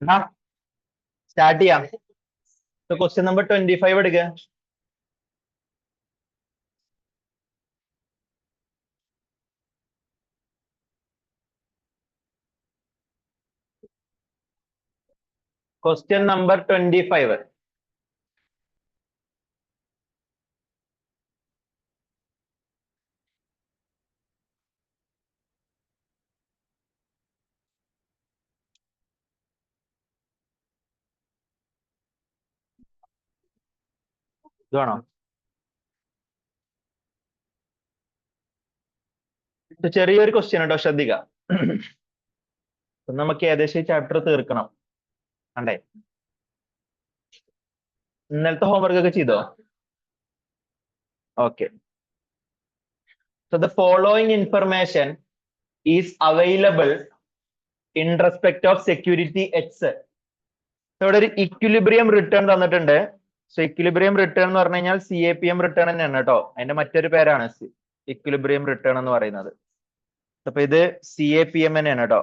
എന്നാ സ്റ്റാർട്ട് ചെയ്യാം. Question number 25 എടുക്കുക. Question number 25. ഇതാണോ? ഇത് ചെറിയൊരു ക്വസ്റ്റ്യൻ കേട്ടോ, ശ്രദ്ധിക്കുക. നമുക്ക് ഏകദേശം ഈ ചാപ്റ്റർ തീർക്കണം. അണ്ടേ, ഇന്നലത്തെ ഹോംവർക്ക് ഒക്കെ ചെയ്തോ? Okay. So the following information is available in respect of security X. ഇവിടെ ഒരു ഇക്വിലിബ്രിയം റിട്ടേൺ തന്നിട്ടുണ്ട്. സോ ഇക്വിലിബ്രിയം റിട്ടേൺ എന്ന് പറഞ്ഞു കഴിഞ്ഞാൽ CAPM റിട്ടേൺ തന്നെയാണ് കേട്ടോ. അതിന്റെ മറ്റൊരു പേരാണ് ഇക്വിലിബ്രിയം റിട്ടേൺ എന്ന് പറയുന്നത്. അപ്പൊ ഇത് CAPM തന്നെയാണ് കേട്ടോ.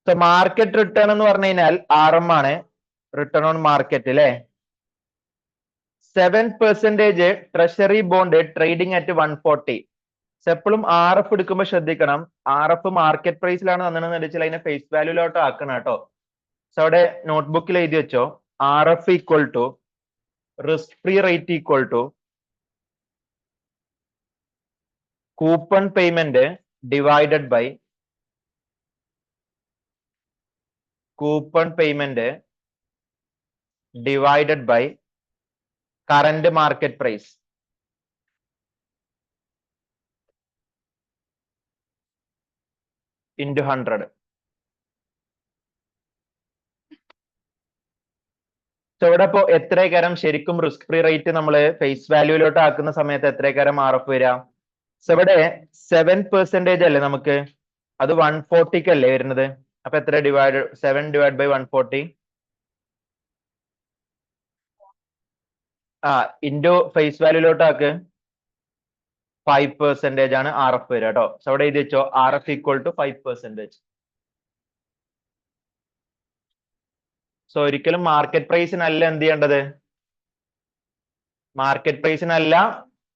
സോ മാർക്കറ്റ് റിട്ടേൺ എന്ന് പറഞ്ഞു കഴിഞ്ഞാൽ RM ആണ്. റിട്ടേൺ ഓൺ മാർക്കറ്റ് അല്ലേ. 7% ട്രഷറി ബോണ്ട് ട്രേഡിംഗ് അറ്റ് 140. എപ്പോഴും RF എടുക്കുമ്പോൾ ശ്രദ്ധിക്കണം, RF മാർക്കറ്റ് പ്രൈസിലാണ് തന്നിട്ടുണ്ടെന്ന് വെച്ചാൽ അതിനെ ഫേസ് വാല്യൂലോട്ട് ആക്കണം കേട്ടോ. സോ അവിടെ നോട്ട്ബുക്കിൽ എഴുതി വെച്ചോ, RF equal to risk free rate equal to coupon payment divided by current market price into 100. So ഇവിടെ ഇപ്പോ എത്രയേക്കാരം ശരിക്കും റിസ്ക് ഫ്രീ റേറ്റ് നമ്മൾ ഫേസ് വാല്യൂലോട്ട് ആക്കുന്ന സമയത്ത് എത്രയേക്കാരം RF വരാം? സോ ഇവിടെ 7% അല്ലേ നമുക്ക്, അത് 140 അല്ലേ വരുന്നത്. അപ്പൊ എത്ര 7/140 ഇൻറ്റു ഫേസ് വാല്യൂലോട്ട് ആക്ക് 5% ആണ് RF വരിക കേട്ടോ. സോ അവിടെ എഴുതി വെച്ചോ, RF ഈക്വൽ ടു 5%. സോ ഒരിക്കലും മാർക്കറ്റ് പ്രൈസിനല്ല എന്ത് ചെയ്യേണ്ടത്, മാർക്കറ്റ് പ്രൈസിനല്ല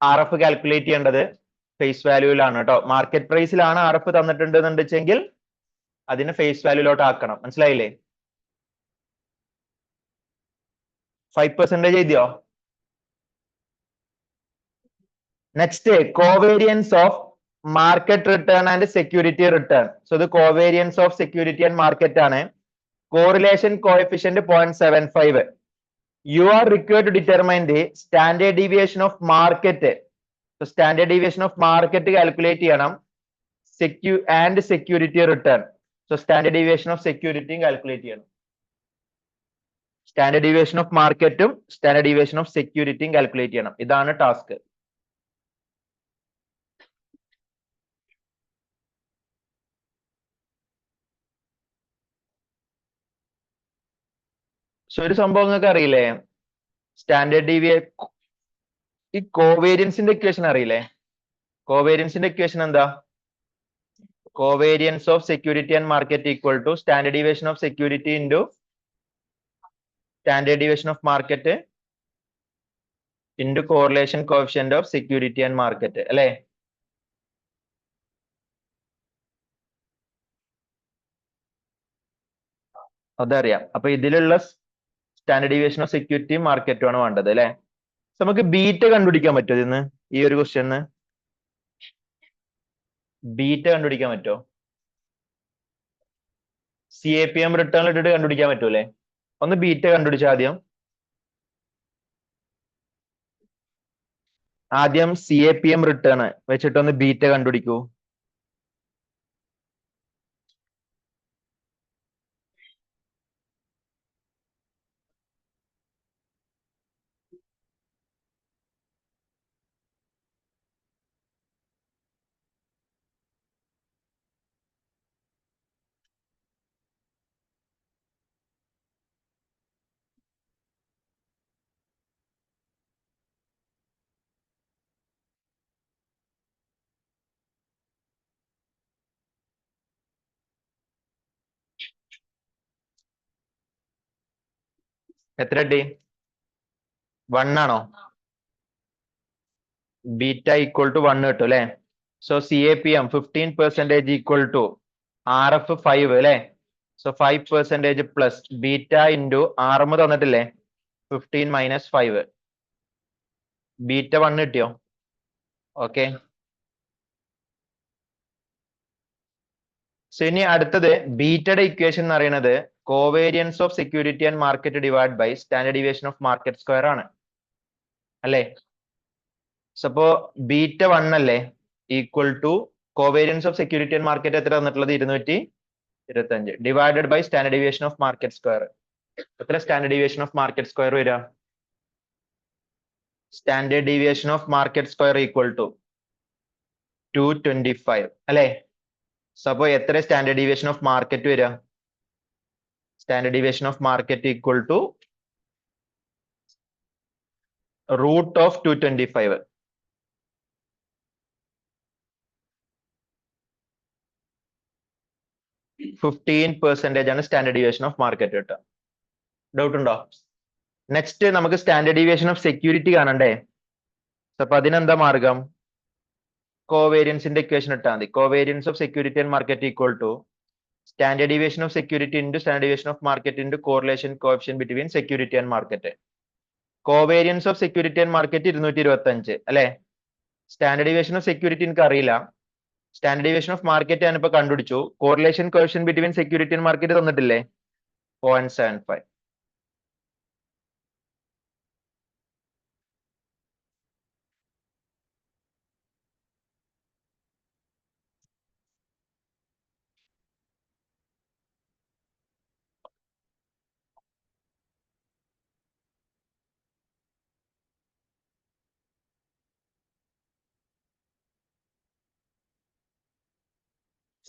RF കാൽക്കുലേറ്റ് ചെയ്യേണ്ടത്, ഫേസ് വാല്യൂവിലാണ് കേട്ടോ. മാർക്കറ്റ് പ്രൈസിലാണ് RF തന്നിട്ടുണ്ട് വെച്ചെങ്കിൽ അതിന് ഫേസ് വാല്യൂലോട്ട് ആക്കണം. മനസ്സിലായില്ലേ? 5% എഴുതിയോ? Next, covariance of market return and security return. So ഇത് covariance of security and market ആണ്. Correlation coefficient 0.75. You are required to determine the standard deviation of market. So standard deviation of market calculate ചെയ്യണം. Security return. So standard deviation of security calculate ചെയ്യണം. Standard deviation of മാർക്കറ്റും standard deviation of സെക്യൂരിറ്റിയും calculate ചെയ്യണം. ഇതാണ് task. So ഒരു സംഭവം നിങ്ങൾക്ക് അറിയില്ലേ, സ്റ്റാൻഡേർഡ് ഈ കോവേരിയൻസിന്റെ ഇക്വേഷൻ അറിയില്ലേ? കോവേരിയൻസിന്റെ ഇക്വേഷൻ എന്താ? Covariance of security and market equal to standard deviation of security into standard deviation of market into correlation coefficient of security and market അല്ലേ? അതറിയാം. അപ്പൊ ഇതിലുള്ള സ്റ്റാൻഡേർഡ് ഡീവിയേഷൻ ഓഫ് സെക്യൂരിറ്റിയും മാർക്കറ്റും ആണ് വേണ്ടത് അല്ലേ? നമുക്ക് ബീറ്റ കണ്ടുപിടിക്കാൻ പറ്റുമോ ഇതിന്ന്? ഈ ഒരു ക്വസ്റ്റ്യന് ബീറ്റ കണ്ടുപിടിക്കാൻ പറ്റുമോ? CAPM റിട്ടേൺ ഇട്ടിട്ട് കണ്ടുപിടിക്കാൻ പറ്റൂലേ? ഒന്ന് ബീറ്റ കണ്ടുപിടിച്ച ആദ്യം CAPM റിട്ടേൺ വെച്ചിട്ട് ഒന്ന് ബീറ്റ കണ്ടുപിടിക്കൂ. എത്ര കിട്ടി? 1 ആണോ? ബീറ്റ ഈക്വൽ ടു 1 കിട്ടും അല്ലെ? So CAPM 15% equal to RF 5 അല്ലെ? So 5% plus beta into RM തന്നിട്ടില്ലേ? 15 മൈനസ് 5. ബീറ്റ 1 കിട്ടിയോ? ഓക്കെ. സോ ഇനി അടുത്തത് ബീറ്റയുടെ ഇക്വേഷൻ എന്ന് പറയുന്നത് covariance of security and market divide by standard deviation of market square ആണ് അല്ലേ? സോ അപ്പോ ബീറ്റ 1 അല്ലേ equal to covariance of security and market എത്ര തന്നിട്ടുള്ളത്? 225 divided by standard deviation of market square. എത്ര standard deviation of market square വരിക? Standard deviation of market square equal to 225 അല്ലേ? So അപ്പോ എത്ര സ്റ്റാൻഡേർഡ് ഡീവിയേഷൻ ഓഫ് മാർക്കറ്റ് വരിക? Standard deviation of market equal to root of 225. %15 ആണ് standard deviation of market കിട്ടുക. Doubt ഉണ്ടോ? Next നമുക്ക് standard deviation of security കാണണ്ടേ? അപ്പൊ അതിനെന്താ മാർഗം? കോവേരിയൻസിന്റെ ഇക്വേഷൻ ഇട്ടാൽ മതി. Covariance of security and market equal to standard deviation of security into standard deviation of market into correlation coefficient between security and market. Covariance of security and market 225 അല്ലെ? Standard deviation of security എനിക്ക് അറിയില്ല. Standard deviation of market ഞാനിപ്പോ കണ്ടുപിടിച്ചു. Correlation coefficient between security and market തന്നിട്ടില്ലേ? 0.75.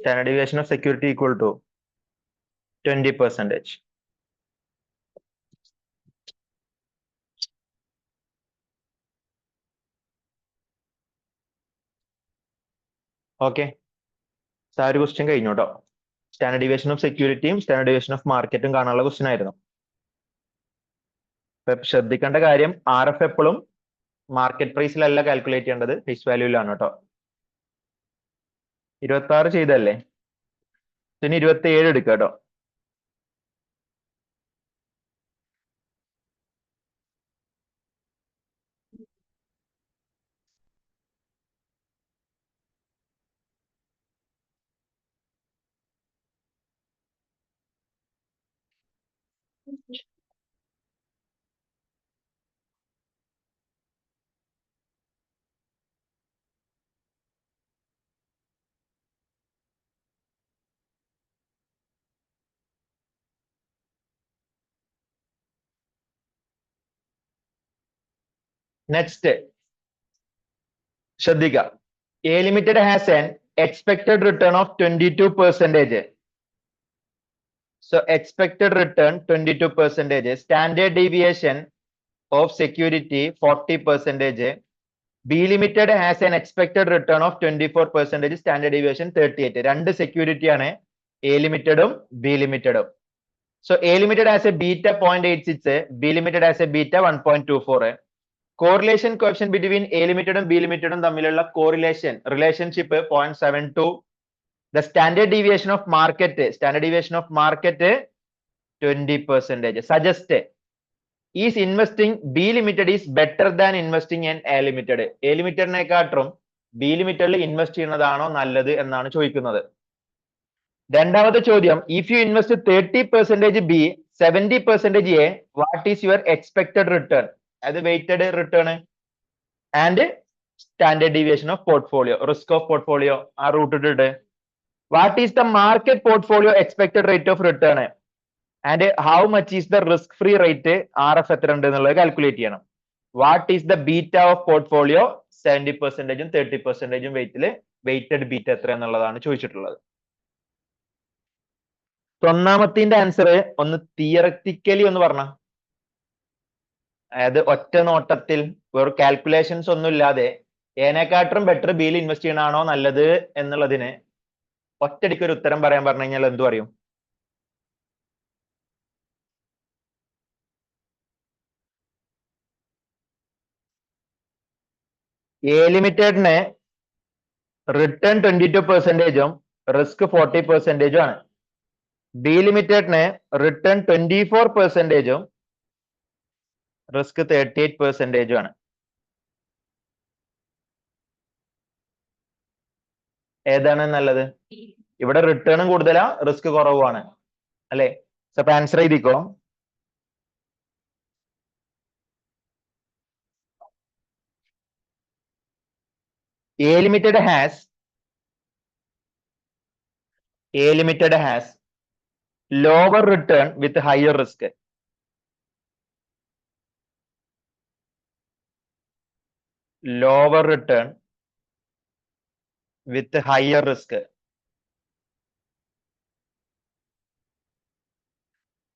Standard deviation of security equal to 20%. Okay. ആ ഒരു question കഴിഞ്ഞു കേട്ടോ. സ്റ്റാൻഡേർഡ് ഡീവിയേഷൻ ഓഫ് സെക്യൂരിറ്റിയും സ്റ്റാൻഡേർഡ് ഡീവിയേഷൻ ഓഫ് മാർക്കറ്റും കാണാനുള്ള ക്വസ്റ്റ്യൻ ആയിരുന്നു. ശ്രദ്ധിക്കേണ്ട കാര്യം RF എപ്പോഴും മാർക്കറ്റ് പ്രൈസിലല്ല കാൽക്കുലേറ്റ് ചെയ്യേണ്ടത്, ഫേസ് വാല്യൂലാണ് കേട്ടോ. 26 ചെയ്തല്ലേ? ഇനി 27 എടുക്കുക കേട്ടോ. നെക്സ്റ്റ് ശ്രദ്ധിക്കുക. A limited has an expected return of 22%. So expected return 22%. Standard deviation of security 40%. B Limited has an expected return of 24%. Standard deviation 38. രണ്ട് സെക്യൂരിറ്റി ആണ്, A Limitedും B Limitedും. So A Limited has a beta 0.86, B Limited has a beta 1.24. Correlation coefficient between A Limitedും B Limitedും തമ്മിലുള്ള relationship 0.72. The standard deviation of market 20%. Suggest is investing B Limited is better than investing in A Limited. A Limited നെക്കാട്ടും B Limited invest ചെയ്യുന്നതാണോ നല്ലത് എന്നാണ് ചോദിക്കുന്നത്. രണ്ടാമത്തെ ചോദ്യം, if you invest 30% B, 70% A, what is your expected return? അത് weighted return and standard deviation of portfolio, risk of portfolio ആ root ഇട്ടിട്ട് what is the market portfolio expected rate of return and how much is the risk free rate RF എത്ര ഉണ്ട് എന്നുള്ളത് calculate ചെയ്യണം. What is the beta of portfolio? 70%ഉം 30%ഉം weighted beta എത്ര എന്നുള്ളതാണ് ചോദിച്ചിട്ടുള്ളത്. ഒന്നാമത്തിന്റെ answer ഒന്ന് തിയററ്റിക്കലി ഒന്ന് പറഞ്ഞ, അതായത് ഒറ്റ നോട്ടത്തിൽ വേറെ കാൽക്കുലേഷൻസ് ഒന്നും ഇല്ലാതെ ഏനെക്കാട്ടും ബെറ്റർ ബിയിൽ ഇൻവെസ്റ്റ് ചെയ്യണാണോ നല്ലത് എന്നുള്ളതിന് ഒറ്റയടിക്ക് ഒരു ഉത്തരം പറയാൻ പറഞ്ഞു കഴിഞ്ഞാൽ എന്തു പറയും? എ ലിമിറ്റഡിന് റിട്ടേൺ 22%ഉം റിസ്ക് 40%ഉം ആണ്. ബി ലിമിറ്റഡിന് റിട്ടേൺ 24%ഉം റിസ്ക് 38%ഉം ആണ്. ഏതാണ് നല്ലത്? ഇവിടെ റിട്ടേണും കൂടുതലാ, റിസ്ക് കുറവുമാണ് അല്ലെ? അപ്പൊ answer ചെയ്തിക്കോ. A limited has lower return with higher risk. Lower return with higher risk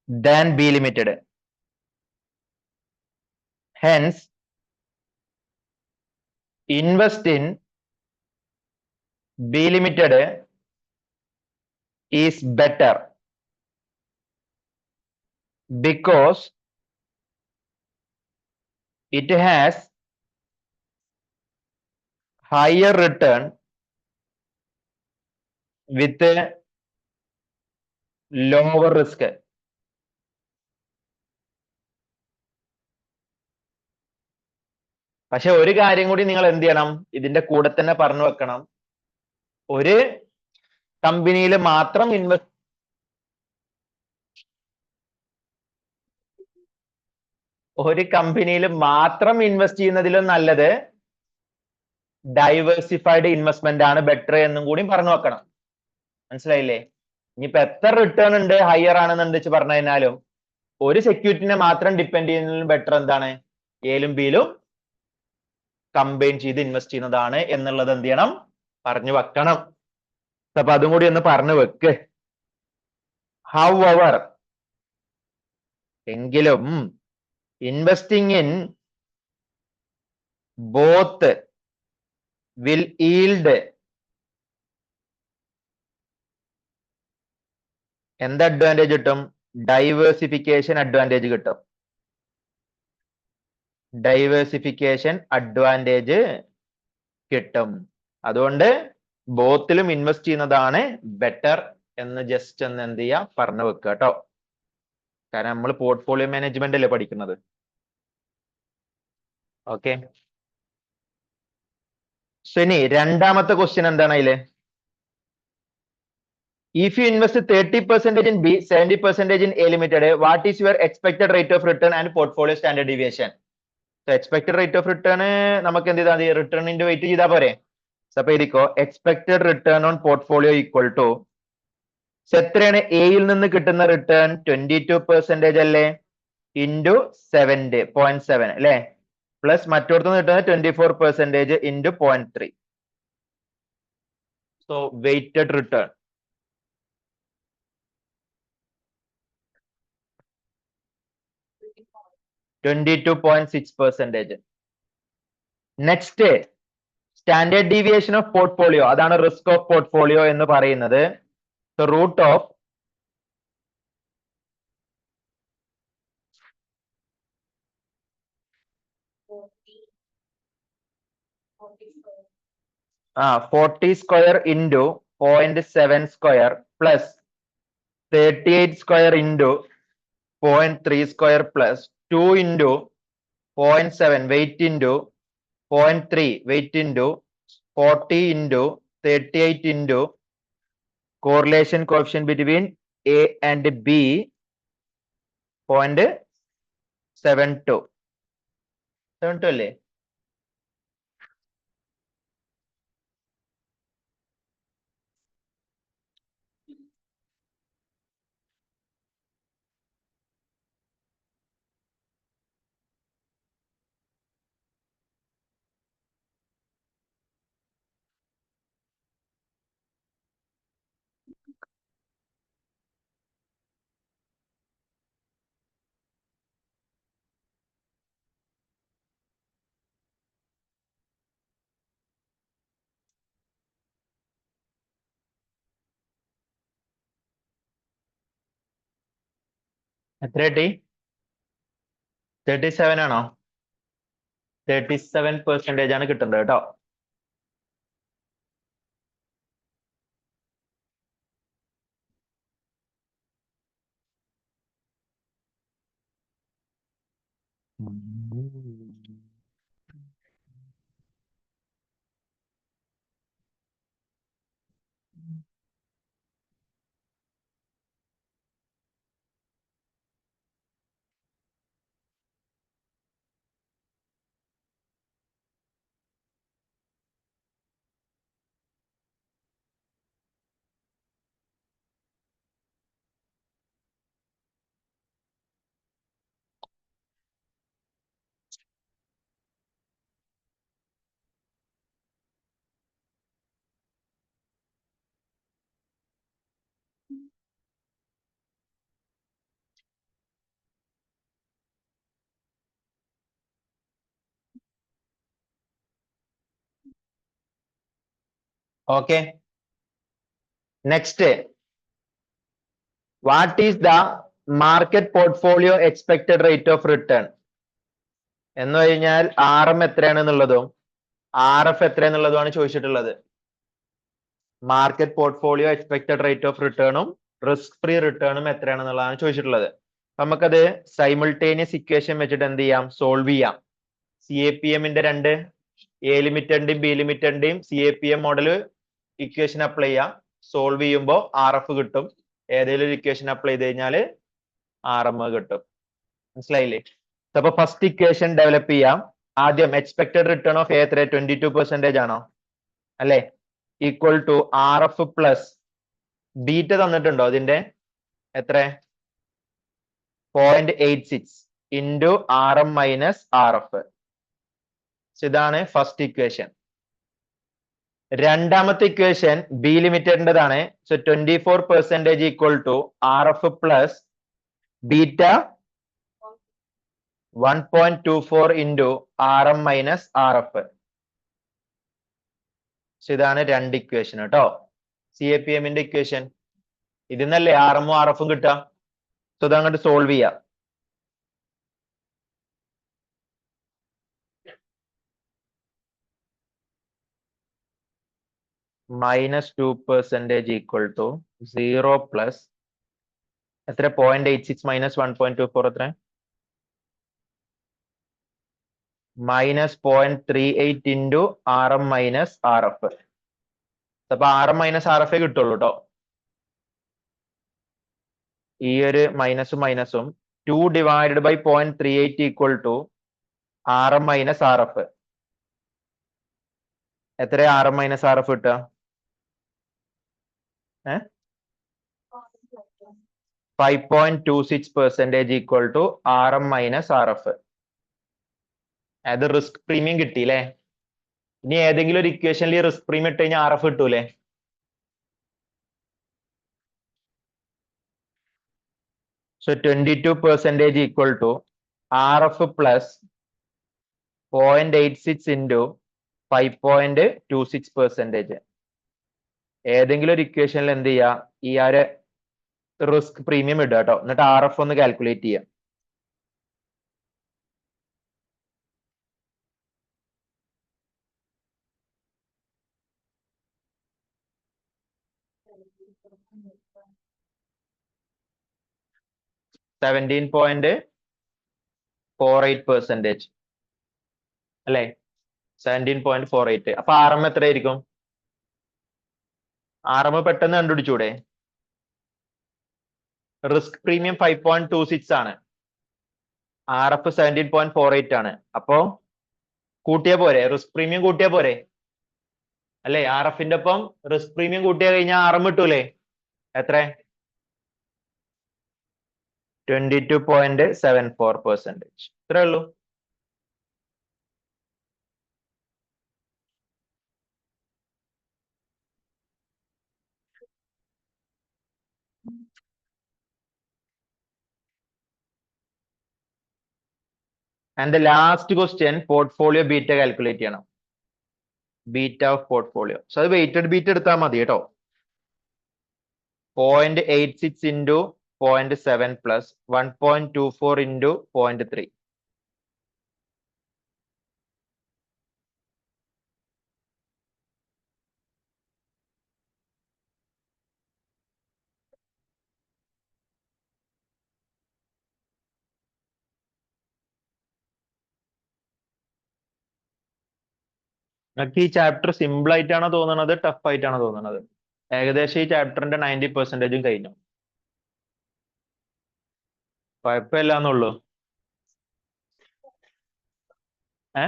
than B limited. Hence, invest in B limited is better because it has higher return with lower risk. പക്ഷെ ഒരു കാര്യം കൂടി നിങ്ങൾ എന്ത് ചെയ്യണം, ഇതിന്റെ കൂടെ തന്നെ പറഞ്ഞു വെക്കണം. ഒരു കമ്പനിയിൽ മാത്രം ഇൻവെസ്റ്റ് ചെയ്യുന്നതിലും നല്ലത് ഡൈവേഴ്സിഫൈഡ് ഇൻവെസ്റ്റ്മെന്റ് ആണ് ബെറ്റർ എന്നും കൂടി പറഞ്ഞു വെക്കണം. മനസ്സിലായില്ലേ? ഇനിയിപ്പോ എത്ര റിട്ടേൺ ഉണ്ട്, ഹയർ ആണെന്ന് വെച്ച് പറഞ്ഞു കഴിഞ്ഞാലും ഒരു സെക്യൂരിറ്റിനെ മാത്രം ഡിപ്പെൻഡ് ചെയ്യുന്നതിലും ബെറ്റർ എന്താണ്, എയിലും ബിയിലും കമ്പൈൻ ചെയ്ത് ഇൻവെസ്റ്റ് ചെയ്യുന്നതാണ് എന്നുള്ളത് എന്ത് ചെയ്യണം, പറഞ്ഞു വെക്കണം. അപ്പൊ അതും കൂടി ഒന്ന് പറഞ്ഞു വെക്ക്. ഹൗവർ, എങ്കിലും investing in both will yield എന്ത് അഡ്വാൻറ്റേജ് കിട്ടും? ഡൈവേഴ്സിഫിക്കേഷൻ അഡ്വാൻറ്റേജ് കിട്ടും. ഡൈവേഴ്സിഫിക്കേഷൻ അഡ്വാൻറ്റേജ് കിട്ടും. അതുകൊണ്ട് ബോത്തിലും ഇൻവെസ്റ്റ് ചെയ്യുന്നതാണ് ബെറ്റർ എന്ന് ജസ്റ്റ് ഒന്ന് എന്ത് ചെയ്യാ, പറഞ്ഞു വെക്കുക കേട്ടോ. കാരണം നമ്മൾ പോർട്ട്ഫോളിയോ മാനേജ്മെന്റ് അല്ലേ പഠിക്കുന്നത്. ഓക്കെ, ഇനി രണ്ടാമത്തെ ക്വസ്റ്റ്യൻ എന്താണ് അതില്? If you invest 30% in B, 70% in A limited, what is your expected rate of return and portfolio standard deviation? So expected rate of return നമുക്ക് എന്ത് ചെയ്താൽ മതി, റിട്ടേണിന്റെ വെയിറ്റ് ചെയ്താൽ പോരെ. അപ്പൊ എഴുതിക്കോ, expected return on portfolio equal to എത്രയാണ്? എയിൽ നിന്ന് കിട്ടുന്ന റിട്ടേൺ 22% അല്ലേ, ഇൻറ്റു 7.7 അല്ലെ, പ്ലസ് മറ്റോടത്ത് നിന്ന് കിട്ടുന്നത് 24% into 0.3. So weighted return 22.6%. Next, standard deviation of portfolio, അതാണ് റിസ്ക് ഓഫ് പോർട്ട്ഫോളിയോ എന്ന് പറയുന്നത്. റൂട്ട് ഓഫ് ആ 40 square into 0.7 square plus 38 square into 0.3 square plus 2 into 0.7 weight into 0.3 weight into 40 into 38 into correlation coefficient between A and B 0.72 അല്ലേ? എത്ര കിട്ടി? 37 ആണോ? 37% ആണ് കിട്ടുന്നത് കേട്ടോ. Okay. Next, what is the market portfolio expected rate of return? എന്ന് കഴിഞ്ഞാൽ RM എത്രയാണെന്നുള്ളതും RF എത്രയാണെന്നുള്ളതുമാണ് ചോദിച്ചിട്ടുള്ളത്. Market portfolio expected rate of റിട്ടേണും റിസ്ക് ഫ്രീ റിട്ടേണും എത്രയാണെന്നുള്ളതാണ് ചോദിച്ചിട്ടുള്ളത്. നമുക്കത് സൈമിൾട്ടേനിയസ് ഇക്വേഷൻ വെച്ചിട്ട് എന്ത് ചെയ്യാം, സോൾവ് ചെയ്യാം. CAPM-ന്റെ രണ്ട് A ലിമിറ്റഡിന്റെയും B ലിമിറ്റഡിന്റെയും CAPM model equation apply ചെയ്യാം. സോൾവ് ചെയ്യുമ്പോൾ RF കിട്ടും. ഏതെങ്കിലും ഒരു ഇക്വേഷൻ അപ്ലൈ ചെയ്ത് കഴിഞ്ഞാൽ RM കിട്ടും. മനസ്സിലായില്ലേ? അപ്പൊ ഫസ്റ്റ് ഇക്വേഷൻ ഡെവലപ്പ് ചെയ്യാം. ആദ്യം എക്സ്പെക്ടഡ് റിട്ടേൺ ഓഫ് എത്ര 22% ആണോ അല്ലെ? Equal to RF plus beta തന്നിട്ടുണ്ടോ അതിന്റെ എത്ര 0.86 ഇൻറ്റു RM മൈനസ് RF. ഇതാണ് ഫസ്റ്റ് ഇക്വേഷൻ. രണ്ടാമത്തെ ഇക്വേഷൻ ബി ലിമിറ്റഡിൻ്റെതാണ്. So 24% equal to RF plus beta 1.24 into RM minus RF. ഇതാണ് രണ്ട് ഇക്വേഷൻ കേട്ടോ. CAPM-ന്റെ ഇക്വേഷൻ ഇതിന്നല്ലേ RM ഉം RF ഉം കിട്ടുക. സോ ഇതങ്ങോട്ട് സോൾവ് ചെയ്യാം. -2% ഈക്വൽ ടു 0 പ്ലസ് എത്ര 0.86 മൈനസ് 1.24 എത്ര -0.38 ഇൻറ്റു RM മൈനസ് RF. അപ്പൊ RM മൈനസ് RF കിട്ടുള്ളൂ കേട്ടോ. ഈ ഒരു മൈനസും മൈനസും 2 divided by 0.38 equal to RM minus RF. എത്ര RM മൈനസ് RF കിട്ടുക? 5.26% equal to RM minus RF. അത് റിസ്ക് പ്രീമിയം കിട്ടിയില്ലേ? ഇനി ഏതെങ്കിലും ഒരു ഇക്വേഷനിൽ റിസ്ക് പ്രീമിയം ഇട്ട് കഴിഞ്ഞാൽ RF കിട്ടൂലേ? So 22% equal to RF plus 0.86 into 5.26%. ഏതെങ്കിലും ഒരു ഇക്വേഷനിൽ എന്ത് ചെയ്യുക, ഈ ഒരു റിസ്ക് പ്രീമിയം ഇടുക കേട്ടോ. എന്നിട്ട് RF ഒന്ന് കാൽക്കുലേറ്റ് ചെയ്യാം. %17.48 അല്ലെ? 17.48. അപ്പൊ RM എത്രയായിരിക്കും? RM പെട്ടെന്ന് കണ്ടുപിടിച്ചൂടെ? റിസ്ക് പ്രീമിയം 5.26 ആണ്, RF 17.48 ആണ്. അപ്പോ കൂട്ടിയാ പോരെ, റിസ്ക് പ്രീമിയം കൂട്ടിയാ പോരെ അല്ലെ? RF-ന്റെ ഒപ്പം റിസ്ക് പ്രീമിയം കൂട്ടിയാ കഴിഞ്ഞാൽ RM കിട്ടൂലേ? എത്ര 22.74%. ഇത്രേ ഉള്ളൂ. And the last question, portfolio beta calculate ചെയ്യണം. Beta of portfolio. So അത് weighted beta എടുത്താൽ മതി കേട്ടോ. 0.86 into 0.7 plus 1.24 into 0.3. നിങ്ങൾക്ക് ഈ ചാപ്റ്റർ സിമ്പിൾ ആയിട്ടാണോ തോന്നുന്നത് ടഫ് ആയിട്ടാണോ തോന്നുന്നത്? ഏകദേശം ഈ ചാപ്റ്ററിന്റെ 90% കഴിഞ്ഞു. കുഴപ്പമില്ലാന്നുള്ളൂ. ഏ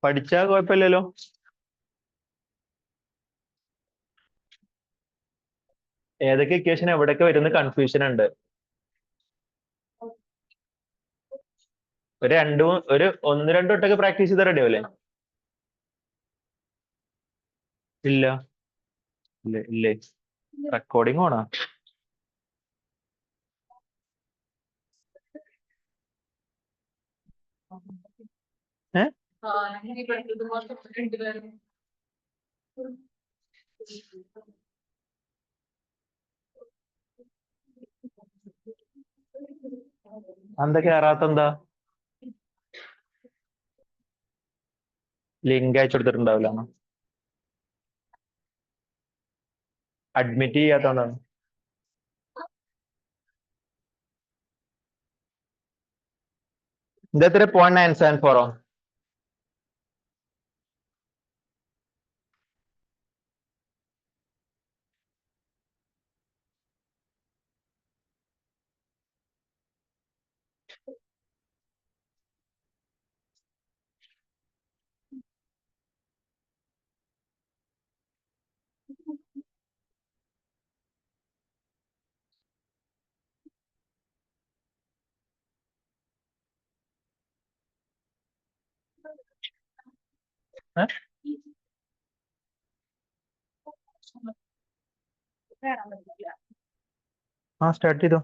പഠിച്ചാ കുഴപ്പമില്ലല്ലോ. ഏതൊക്കെ ഇക്വേഷൻ എവിടെയൊക്കെ വരുന്ന കൺഫ്യൂഷൻ ഉണ്ട്. ഒരു ഒന്ന് രണ്ട് വട്ടമൊക്കെ പ്രാക്ടീസ് ചെയ്ത് റെഡി ആവില്ലേ? ഇല്ല ഇല്ല ഇല്ലേ. റെക്കോർഡിംഗ് ഓണാ. ഏ എന്താ കേറാത്തെന്താ? ലിങ്ക് അയച്ചു കൊടുത്തിട്ടുണ്ടാവില്ല. അഡ്മിറ്റ് ചെയ്യാത്തോണ്ടാണ്. ഇത് എത്ര 0.974? ആ സ്റ്റാർട്ട് ചെയ്തോ.